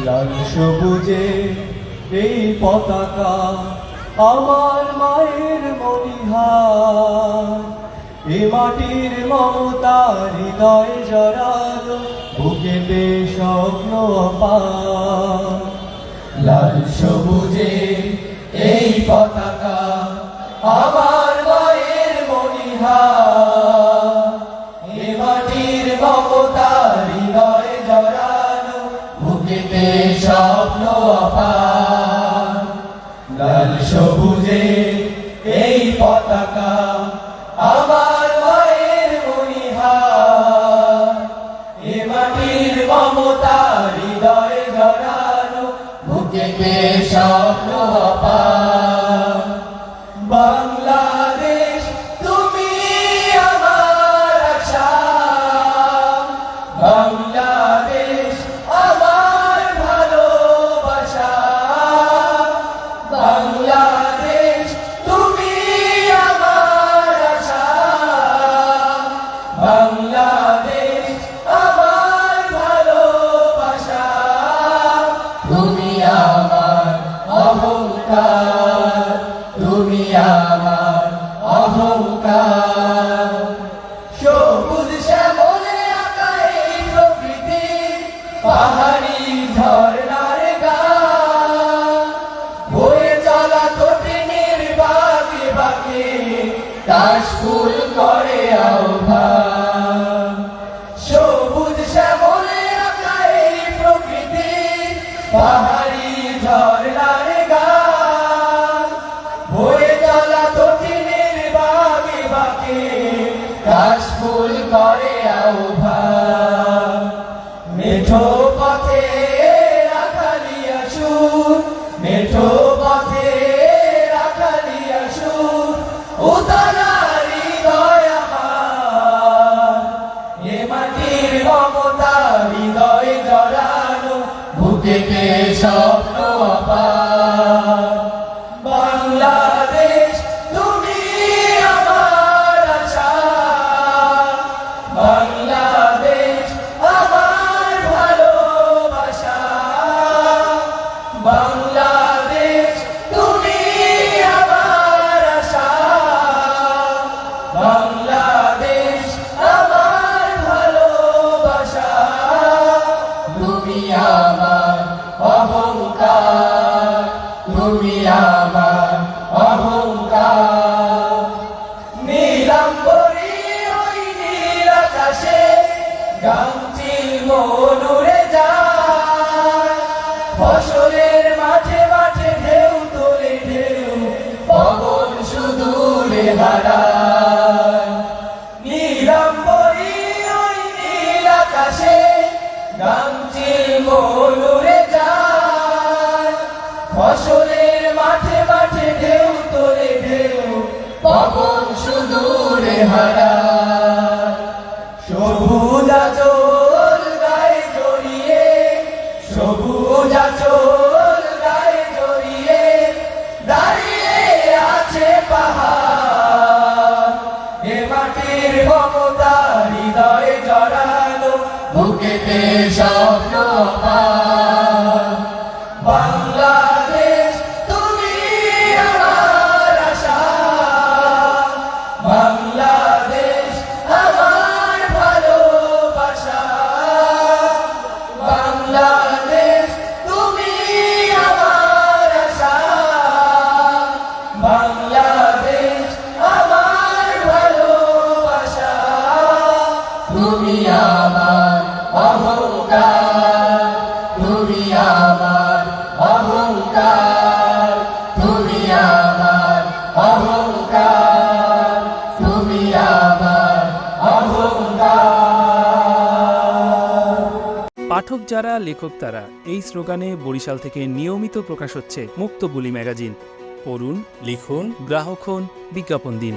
লাল সবুজে এই পতাকা আমার মায়ের মনিহার, এ মাটির মমতা হৃদয় জড়ালো, বুকেতে স্বপ্ন অপার। লাল সবুজে এই পতাকা আমার মায়ের মনিহার, এ মাটির মমতা হৃদয় জড়ালো, বুকেতে স্বপ্ন অপার। লাল সবুজে এই পতাকা আমার মায়ের মনিহার, এ মাটির মমতা হৃদয় জড়ানো, বুকেতে স্বপ্ন অপার। বাংলাদেশ তুমি আমার আশা, বাংলাদেশ আমার ভালোবাসা, বাংলাদেশ তুমি আমার আশা, বাংলাদেশ আমার ভালোবাসা। তুমি আমার অহংকার, তুমি আমার অহংকার। সবুজ শ্যামলে আঁকা এই প্রকৃতি, পাহাড়ি ঝর্ণার গান, বয়ে চলা তটিনীর বাঁকে বাঁকে কাশফুল করে আহ্বান। সবুজ শ্যামলে আঁকা এই প্রকৃতি, পাহাড়ি ঝর্ণার গান, বয়ে চলা তটিনীর বাঁকে বাঁকে কাশফুল করে আহ্বান। মেঠো পথে রাখালিয়া সুর, মেঠো পথে রাখালিয়া সুর, উতলা হৃদয় আমার, এ মাটির মমতা হৃদয় জড়ানো, বুকেতে স্বপ্ন অপার। বাংলাদেশ তুমি আমার আশা, বাংলাদেশ আমার ভালোবাসা, বাংলাদেশ তুমি আমার আশা, বাংলাদেশ আমার ভালোবাসা। তুমি আমার অহংকার, তুমি আমার অহংকার। নীলাম্বরী ওই নীল আকাশে গামচিল মন উড়ে যায়, ফসলের মাঠে মাঠে ঢেউ তোলে ঢেউ, পবন শুধু উড়ে হারায়। নীলাম্বরী ওই নীল আকাশে গামচিল মন উড়ে যায়, ফসলের মাঠে মাঠে ঢেউ তোলে ঢেউ, পবন শুধু উড়ে হারায়। সবুজ আঁচল গায়ে জড়িয়ে, সবুজ আঁচল গায়ে জড়িয়ে দাঁড়িয়ে আছে পাহাড়, এ মাটির মমতা হৃদয়ে জড়ানো, বুকেতে স্বপ্ন অপার। বাংলাদেশ তুমি আমার আশা, বাংলাদেশ আমার ভালোবাসা, বাংলাদেশ তুমি আমার আশা, বাংলাদেশ আমার ভালোবাসা। তুমি আমার অহংকার, তুমি আমার অহংকার, তুমি আমার অহংকার, তুমি আমার অহংকার। পাঠক যারা লেখক তারা, এই স্লোগানে বরিশাল থেকে নিয়মিত প্রকাশ হচ্ছে মুক্ত বুলি ম্যাগাজিন। পড়ুন, লিখুন, গ্রাহক হন, বিজ্ঞাপন দিন।